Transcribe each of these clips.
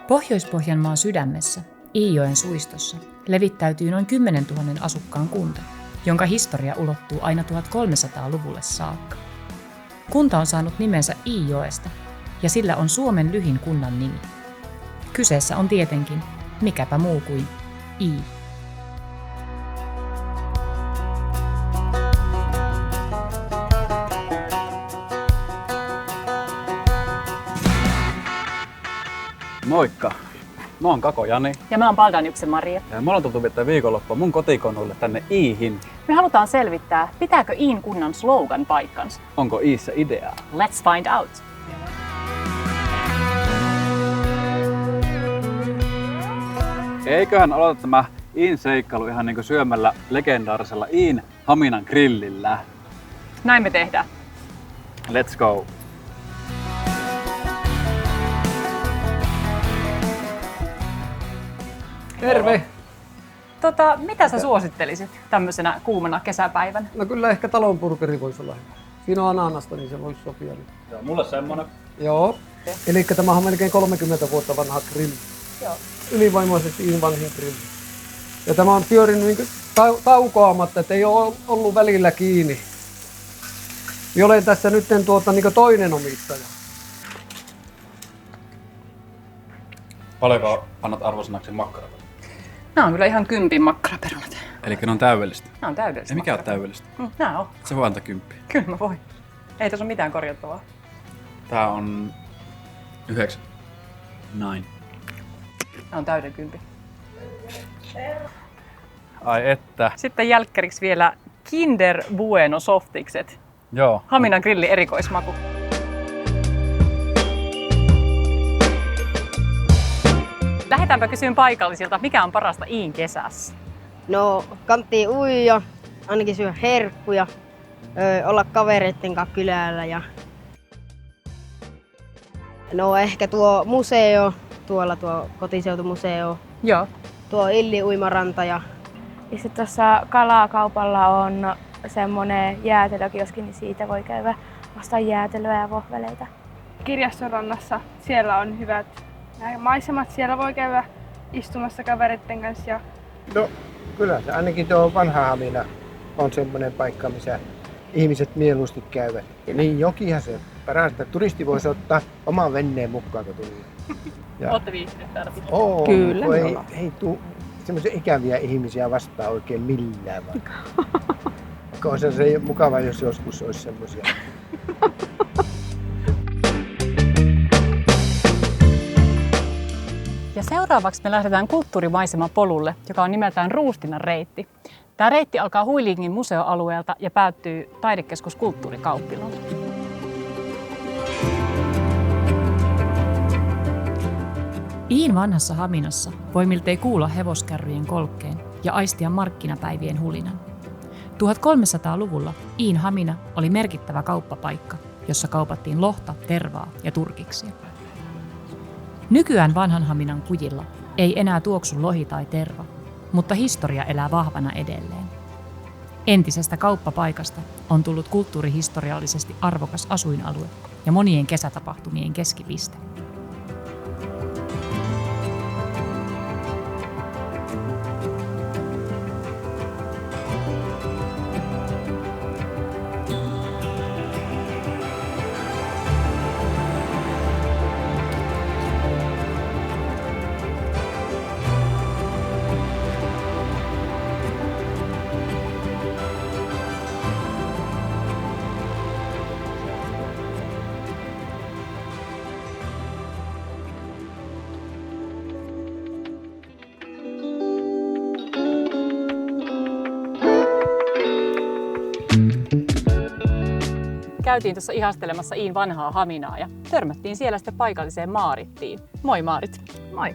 Pohjois-Pohjanmaan sydämessä, Iijoen suistossa, levittäytyy noin 10 000 asukkaan kunta, jonka historia ulottuu aina 1300-luvulle saakka. Kunta on saanut nimensä Iijoesta, ja sillä on Suomen lyhin kunnan nimi. Kyseessä on tietenkin mikäpä muu kuin Ii. Moikka! Mä oon Kako Jani. Ja mä oon Baldanjuksen Maria. Ja me ollaan tultu viettää viikonloppua mun kotikonnuille tänne Iihin. Me halutaan selvittää, pitääkö Iin kunnan slogan paikkansa. Onko Iissä ideaa? Let's find out! Eiköhän aloita tämä Iin seikkailu ihan niinku syömällä legendaarisella Iin Haminan grillillä. Näin me tehdään. Let's go! Terve! Mitä sä suosittelisit tämmöisenä kuumana kesäpäivänä? No kyllä ehkä talonburgeri voisi olla hyvä. Siinä on ananasta, niin se voisi sopia. Joo, mulle semmonen. Joo. Eli tämä on melkein 30 vuotta vanha grilli. Joo. Ylivoimaisesti Iin vanhin grilli. Ja tämä on pyörinyt niin taukoamatta, että ei ole ollut välillä kiinni. Ja olen tässä nyt niin toinen omistaja. Paljonko annat arvosanaksi makkarat? Nämä on kyllä ihan 10 makkaraperunat. Eli ne on täydellistä. Nämä on täydellistä. Ei mikään ole täydellistä. Nämä on. Se voi antaa 10. Kyllä mä voin. Ei tässä ole mitään korjattavaa. Tää on 9. Näin. Nämä on täyden 10. Ai että. Sitten jälkkäriksi vielä Kinder Bueno softikset. Joo. Haminan grillin erikoismaku. Lähdetäänpä kysymään paikallisilta, mikä on parasta Iin kesässä? No, kanttiin uija, ainakin syödä herkkuja, olla kavereitten kanssa kylällä ja... No ehkä tuo museo, tuolla tuo kotiseutumuseo, Joo. tuo Illi-uimaranta ja... Ja sitten tuossa kalakaupalla on semmoinen jäätelökioski, niin siitä voi käydä ostaa jäätelöä ja vohveleita. Kirjastorannassa, siellä on hyvät maisemat, siellä voi käydä istumassa kavereiden kanssa. Ja... No kyllä se ainakin tuo vanha Hamina on semmoinen paikka, missä ihmiset mieluusti käyvät. Ja niin jokihan se parasta. Turisti voisi ottaa oman veneen mukaan, kun tulee. Olette viihtyneet täällä? Kyllä, me ei, ollaan. ei tule semmoisia ikäviä ihmisiä vastaan oikein millään. Vaikka olisi se mukava, jos joskus olisi semmoisia. Ja seuraavaksi me lähdetään kulttuurimaiseman polulle, joka on nimeltään Ruustinan reitti. Tämä reitti alkaa Huilingin museoalueelta ja päättyy taidekeskus Kulttuurikauppilaan. Iin vanhassa Haminassa voi miltei kuulla hevoskärryjen kolkkeen ja aistia markkinapäivien hulinan. 1300-luvulla Iin Hamina oli merkittävä kauppapaikka, jossa kaupattiin lohta, tervaa ja turkiksia. Nykyään vanhan Haminan kujilla ei enää tuoksu lohi tai terva, mutta historia elää vahvana edelleen. Entisestä kauppapaikasta on tullut kulttuurihistoriallisesti arvokas asuinalue ja monien kesätapahtumien keskipiste. Käytiin tuossa ihastelemassa Iin vanhaa Haminaa ja törmättiin siellä sitten paikalliseen Maarittiin. Moi Maarit. Moi.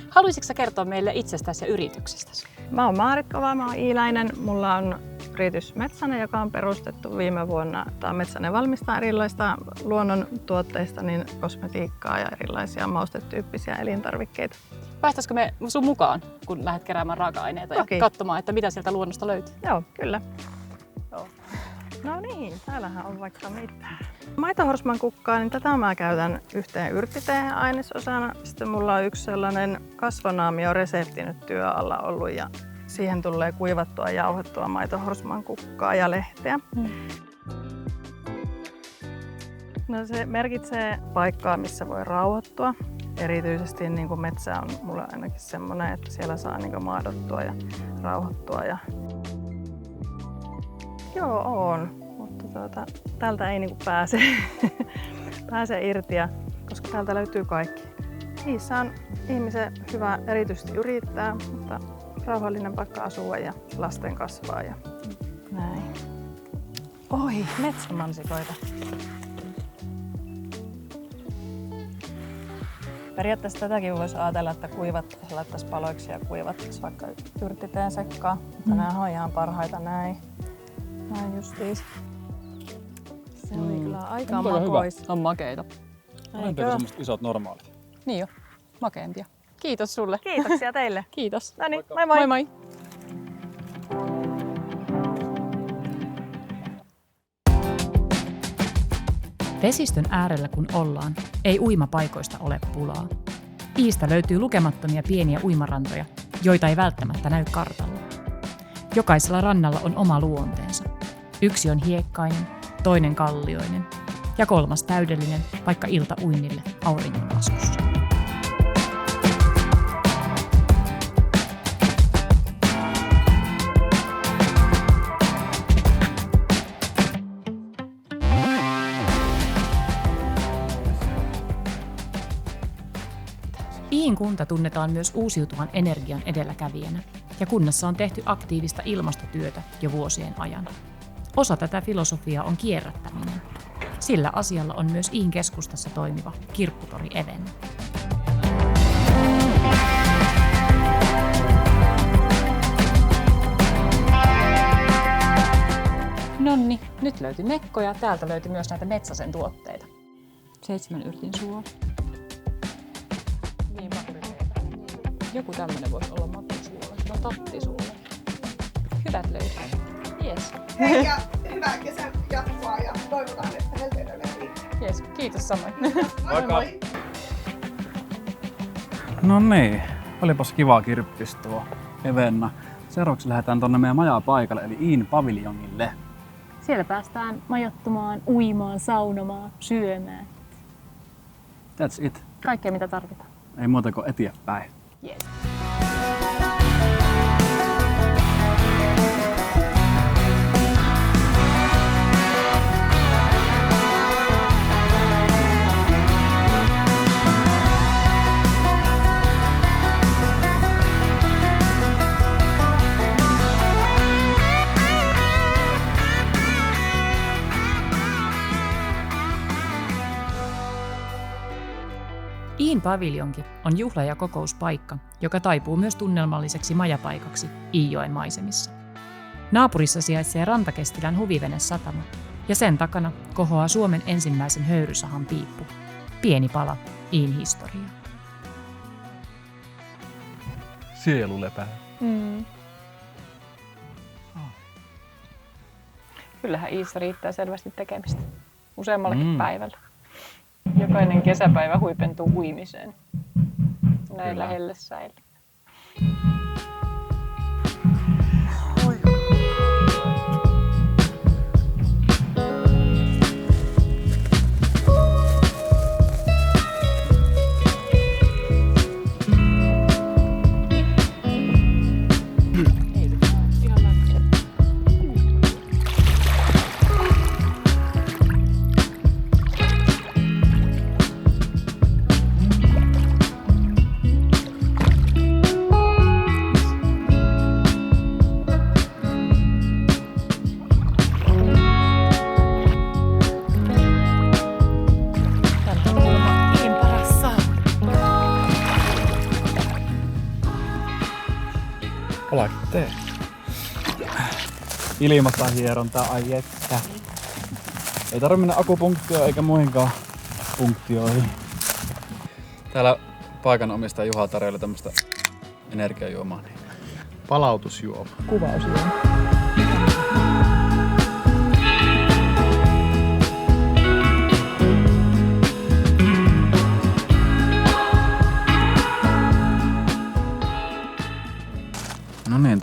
Haluaisitko sä kertoa meille itsestäsi ja yrityksestäsi? Mä oon Maarit Kova, mä oon iiläinen. Mulla on yritys Metsäne, joka on perustettu viime vuonna. Tämä Metsäne valmistaa erilaista luonnontuotteista, niin kosmetiikkaa ja erilaisia maustetyyppisiä elintarvikkeita. Päästäisikö me sun mukaan, kun lähdet keräämään raaka-aineita ja katsomaan, että mitä sieltä luonnosta löytyy? Joo, kyllä. Joo. No niin, täällähän on vaikka mitä. Maitohorsman kukkaa, niin tätä mä käytän yhteen yrttiteen ainesosana. Sitten mulla on yksi sellainen kasvonaamio-resepti nyt työ alla ollut ja siihen tulee kuivattua ja jauhettua maitohorsman kukkaa ja lehteä. No se merkitsee paikkaa, missä voi rauhoittua. Erityisesti niin kuin metsä on mulle ainakin semmoinen, että siellä saa niin kuin maadottua ja rauhoittua. Joo, on, mutta täältä ei niin kuin pääse irti, koska täältä löytyy kaikki. Niissä on ihmisen hyvä erityisesti yrittää, mutta rauhallinen paikka asua ja lasten kasvaa ja näin. Oi, metsämansikoita. Periaatteessa tätäkin voisi ajatella, että laittaisiin paloiksi ja kuivattaisiin vaikka yrttiteen sekkaan. Mutta nämä on ihan parhaita näin. Näin justiis. Se oli kyllä aika makois. On makeita. Parempia semmoiset isot normaalit. Niin jo, makeampia. Kiitos sulle. Kiitoksia teille. Kiitos. No niin, moi moi. Moi moi. Vesistön äärellä kun ollaan, ei uimapaikoista ole pulaa. Iistä löytyy lukemattomia pieniä uimarantoja, joita ei välttämättä näy kartalla. Jokaisella rannalla on oma luonteensa. Yksi on hiekkainen, toinen kallioinen ja kolmas täydellinen, vaikka iltauinnille auringonlaskussa. Iin kunta tunnetaan myös uusiutuvan energian edelläkävijänä, ja kunnassa on tehty aktiivista ilmastotyötä jo vuosien ajan. Osa tätä filosofiaa on kierrättäminen. Sillä asialla on myös Iin keskustassa toimiva Kirpputori Event. Nonni, nyt löytyi mekko ja täältä löytyi myös näitä Metsäsen tuotteita. 7 yrtin suo. Niin, makurileipä. Joku tämmönen voisi olla makusuola. Se on tattisuola. Hyvät löytyy. Jes. Hei ja hyvää kesän jatkoa ja toivotaan, että helteydelle riittää. Jes, kiitos samoin. Moi moi! No niin, olipas kiva kirppis tuo Evenna. Seuraavaksi lähdetään tonne meidän majapaikalle eli Iin paviljongille. Siellä päästään majoittumaan, uimaan, saunomaan, syömään. That's it. Kaikkea mitä tarvitaan. Ei muuta kuin eteenpäin. Yes. Iin paviljonki on juhla- ja kokouspaikka, joka taipuu myös tunnelmalliseksi majapaikaksi Iijoen maisemissa. Naapurissa sijaitsee Rantakestilän huvivenesatama, ja sen takana kohoaa Suomen ensimmäisen höyrysahan piippu. Pieni pala Iin historiaa. Sielu lepää. Kyllähän Iissä riittää selvästi tekemistä. Useammallakin päivällä. Jokainen kesäpäivä huipentuu uimiseen näillä hellesäillä. Tee. Ilmasta hierontaa, ai että. Ei tarvitse mennä akupunktioon eikä muihinkaan punktioihin. Täällä paikanomistaja Juha tarjoili tämmöstä energiajuomaa. Niin. Palautusjuoma. Kuvausjuoma.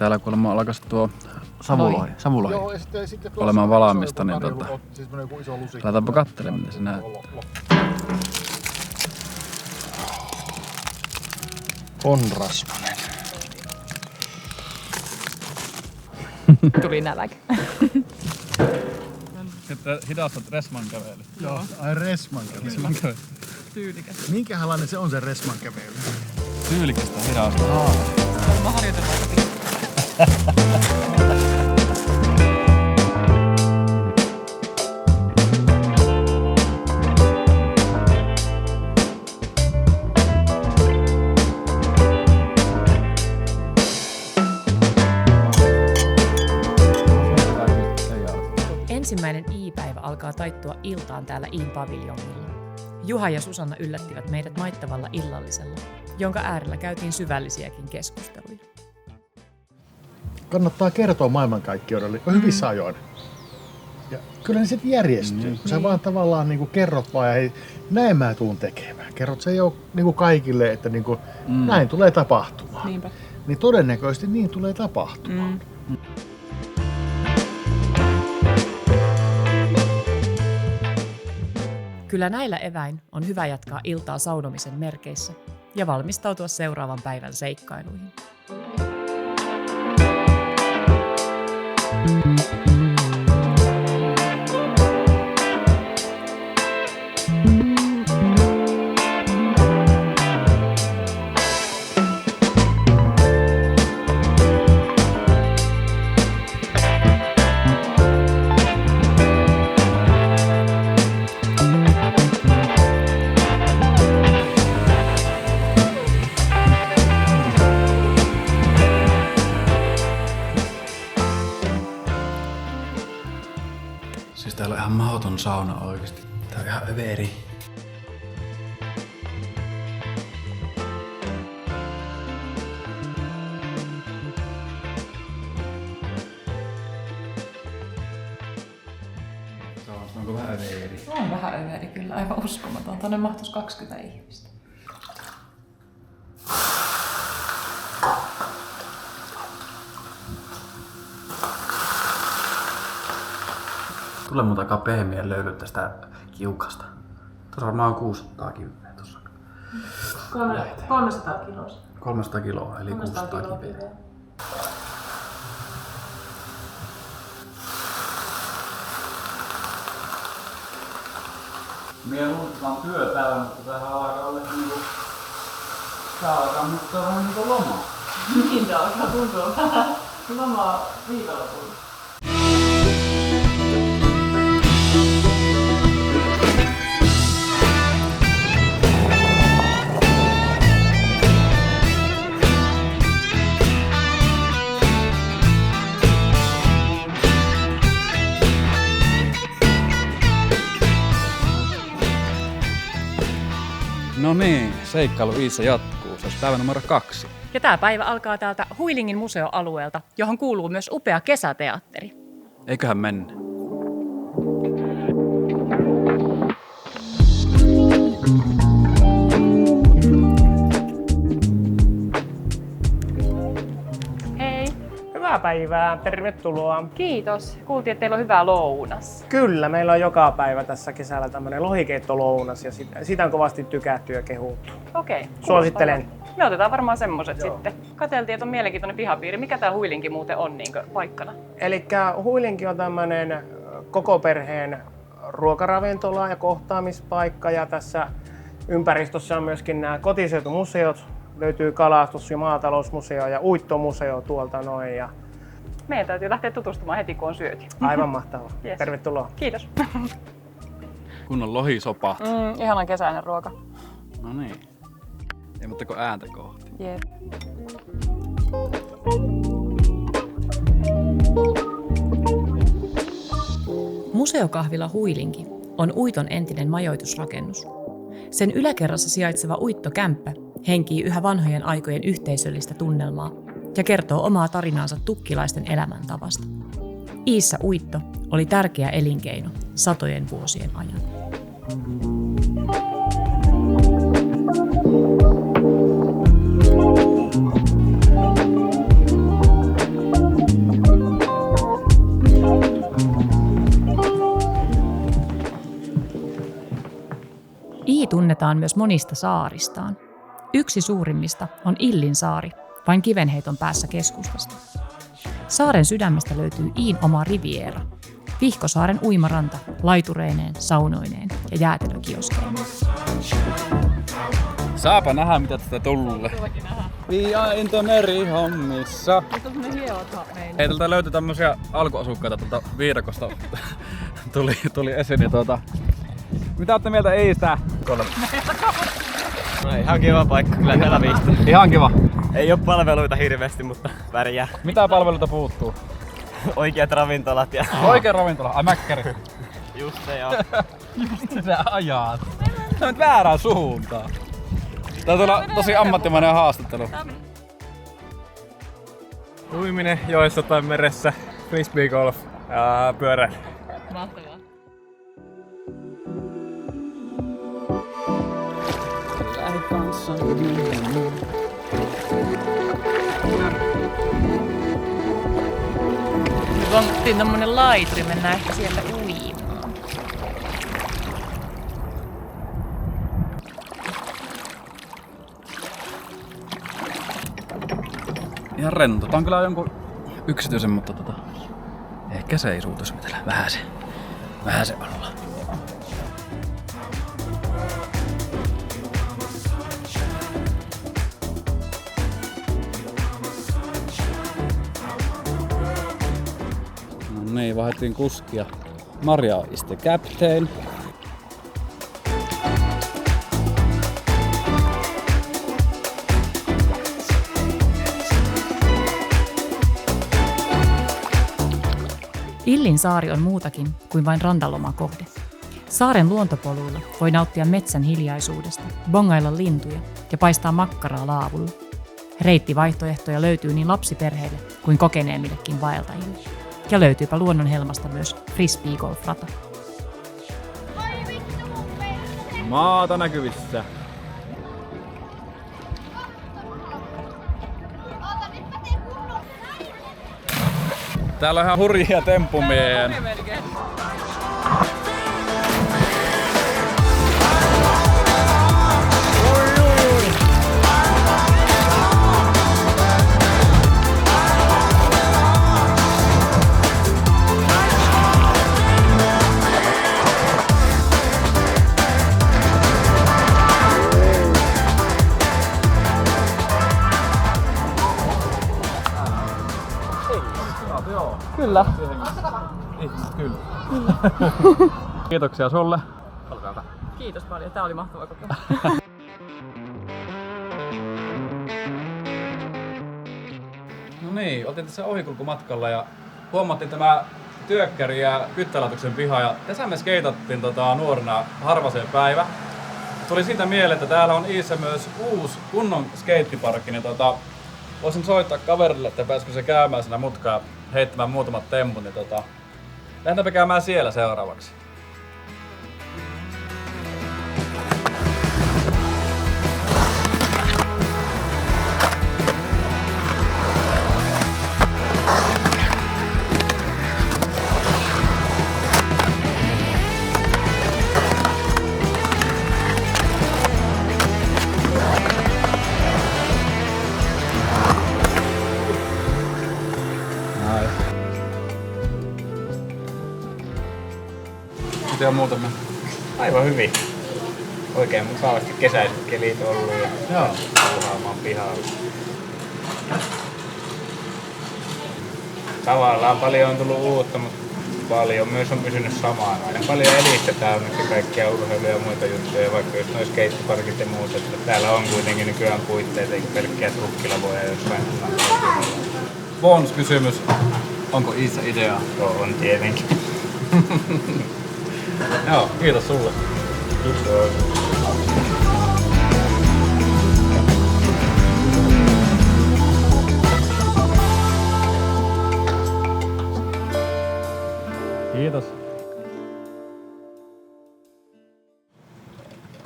täällä kuulemma alkaisi tuo savulohi Joo, ja sitten olemaan tuossa valmista, on niin siis joku iso lusikka. laitaanpa katselemaan, mitä se näyttää. On rasvanen. Tuli nälkä. Että hidastat resman kävely. Joo, ai resman kävely. Tyylikäs. Minkälainen se on se resman kävely? Tyylikästä hidasta. Mä harjoitan aika Ensimmäinen I-päivä alkaa taittua iltaan täällä Iin paviljongilla. Juha ja Susanna yllättivät meidät maittavalla illallisella, jonka äärellä käytiin syvällisiäkin keskusteluja. Kannattaa kertoa maailmankaikkeudelle hyvissä ajoin. Ja kyllä ne sitten järjestyy. Sä vaan tavallaan niin kerrot vaan, ja hei, näin mä tuun tekemään. Kerrot se jo niin kaikille, että niin näin tulee tapahtumaan. Niinpä. Niin todennäköisesti niin tulee tapahtumaan. Kyllä näillä eväin on hyvä jatkaa iltaa saunomisen merkeissä ja valmistautua seuraavan päivän seikkailuihin. Siis täällä on ihan mahdoton sauna oikeesti. Tää on ihan överi. Onko vähän överi? On vähän överi kyllä, aivan uskomaton. Tonne mahtuisi 20 ihmistä. Tulee mun takaa pehmeä löylyt tästä kiukasta. Tuossa varmaan 600 kiveä tuossa. 300 kiloa. 300 kiloa, eli 600 kiveä. Mie luutetaan työ täällä, mutta tähän alkaa olla niinku... Tää alkaa muuttaa vähän niinku lomaa. Niin tää alkaa tuntua vähän lomaa viikonlopulla. No niin, seikkailu Iissä jatkuu. Se on päivä numero 2. Ja tämä päivä alkaa täältä Huilingin museoalueelta, johon kuuluu myös upea kesäteatteri. Eiköhän mennä. Hei. Hyvää päivää, tervetuloa. Kiitos. Kuultiin, että teillä on hyvä lounas. Kyllä, meillä on joka päivä tässä kesällä tämmönen lohikeittolounas ja siitä on kovasti tykätty ja kehuttu. Okei. Suosittelen. Me otetaan varmaan semmoset sitten. Katseltiin, että on mielenkiintoinen pihapiiri. Mikä tää Huilinki muuten on paikkana? Elikkä Huilinki on tämmönen koko perheen ruokaravintola ja kohtaamispaikka ja tässä ympäristössä on myöskin nämä kotiseutumuseot. Löytyy kalastus- ja maatalousmuseo ja uittomuseo tuolta noin. Ja... Meidän täytyy lähteä tutustumaan heti, kun on syöty. Aivan mahtavaa. Yes. Tervetuloa. Kiitos. Kunnon lohisopat. Ihanan kesäinen ruoka. No niin. Ei muuttako ääntä kohti. Jep. Museokahvila Huilinki on Uiton entinen majoitusrakennus. Sen yläkerrassa sijaitseva Uittokämppä henkii yhä vanhojen aikojen yhteisöllistä tunnelmaa ja kertoo omaa tarinaansa tukkilaisten elämäntavasta. Iissä uitto oli tärkeä elinkeino satojen vuosien ajan. Ii tunnetaan myös monista saaristaan. Yksi suurimmista on Illin saari, vain kivenheiton päässä keskustasta. Saaren sydämestä löytyy Iin oma riviera, Vihkosaaren uimaranta laitureineen, saunoineen ja jäätelökioskeineen. Saapa nähdä mitä tästä tulle. Via into merihommissa. Hei, tältä löytyi tämmösiä alkuasukkaita tuolta viidakosta. tuli esiin. Mitä olette mieltä Iistä? No, ihan kiva paikka, kyllä täällä viihtyy. Ihan kiva. Ei oo palveluita hirveästi, mutta pärjää. Mitä palveluita puuttuu? Oikeat ravintolat ja... Oikea ravintola? Ai mäkkäri. Just se joo. Just sä ajaat. Sä nyt väärään suuntaan. Tää on tosi ammattimainen haastattelu. Uiminen joessa tai meressä, frisbeegolf ja pyöräily. Mahtavaa. Nyt on tommonen laituri, mennään ehkä sieltä uimaan. Ihan rento. Tää on kyllä jonkun yksityisen, mutta ehkä se ei suutuisi mitään. Vähän se olla. No niin, vaihdettiin kuskia. Maria is the captain. Illin saari on muutakin kuin vain rantalomakohde. Saaren luontopoluilla voi nauttia metsän hiljaisuudesta, bongailla lintuja ja paistaa makkaraa laavulla. Reittivaihtoehtoja löytyy niin lapsiperheille kuin kokeneemmillekin vaeltajille. Ja löytyypä luonnonhelmasta myös frisbeegolf-rata. Maata näkyvissä. Täällä on ihan hurjia temppumien. Kyllä. Kyllä. Kiitoksia sulle. Kiitos paljon, tää oli mahtava kokemus. No niin, oltiin tässä ohikulkumatkalla ja huomattiin tämä työkkäri ja kyttälaitoksen piha ja tässä me skeitattiin nuorena harvaseen päivä. Tuli siitä mieleen, että täällä on Iissä myös uusi kunnon skeittiparkki, niin voisin soittaa kaverille, että pääsikö se käymään siinä mutkaan heittämään muutamat temput, niin lähdetäänpä käymään siellä seuraavaksi. Miten on muuten? Aivan hyvin. Oikein mukavasti kesäiset kelit ollut ja puhaamaan pihalla. Tavallaan paljon on tullut uutta, mutta paljon myös on pysynyt samaan. Aina paljon edistetään nyt kaikkia urheiluja ja muita juttuja, vaikka just noin skeittiparkit ja muut. Että täällä on kuitenkin nykyään puitteita eikä pelkkiä trukkilavoja jossain. Bonuskysymys. Onko Iissä ideaa? Joo, on tietenkin. Joo, kiitos sulle. Kiitos. Kiitos.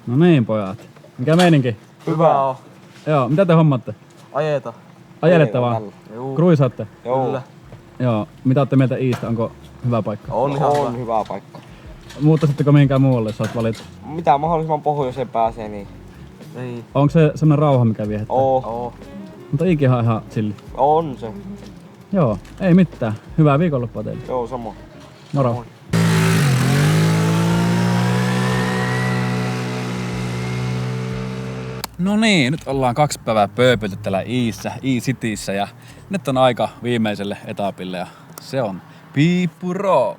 No niin, pojat. Mikä meininki? Hyvä on. Joo, mitä te hommatte? Ajeta. Ajelette vaan? Kruisaatte? Joo. Kyllä. Joo. Mitä olette mieltä Iistä? Onko hyvä paikka? On ihan hyvä paikka. muuttaisitteko mihinkään muualle, jos saat valita? Mitä mahdollisimman pohjoiseen pääsee, niin... Onko se semmonen rauha, mikä viehättää? Oo. Mutta Iikihan on ihan chilli. On se. Joo, ei mitään. Hyvää viikonloppua teille. Joo, samoin. Moro. No niin, nyt ollaan 2 päivää pööpölty täällä E-Cityssä ja nyt on aika viimeiselle etapille ja se on Piippurook.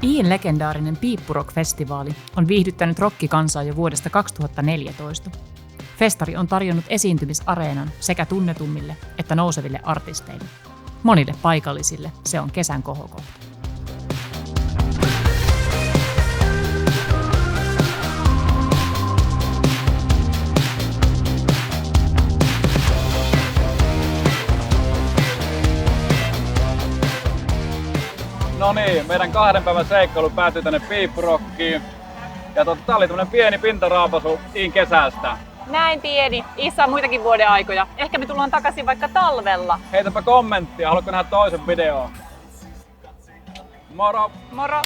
Iin legendaarinen Piippurock-festivaali on viihdyttänyt rokkikansaa jo vuodesta 2014. Festari on tarjonnut esiintymisareenan sekä tunnetummille että nouseville artisteille. Monille paikallisille se on kesän kohokohta. No niin, meidän 2 päivän seikkailu päätyi tänne Piippurokkiin. Ja tää oli tämmönen pieni pintaraapasu Iin kesästä. Näin pieni. Iissä on muitakin vuoden aikoja. Ehkä me tullaan takaisin vaikka talvella. Heitäpä kommenttia, haluatko nähdä toisen videon? Moro! Moro!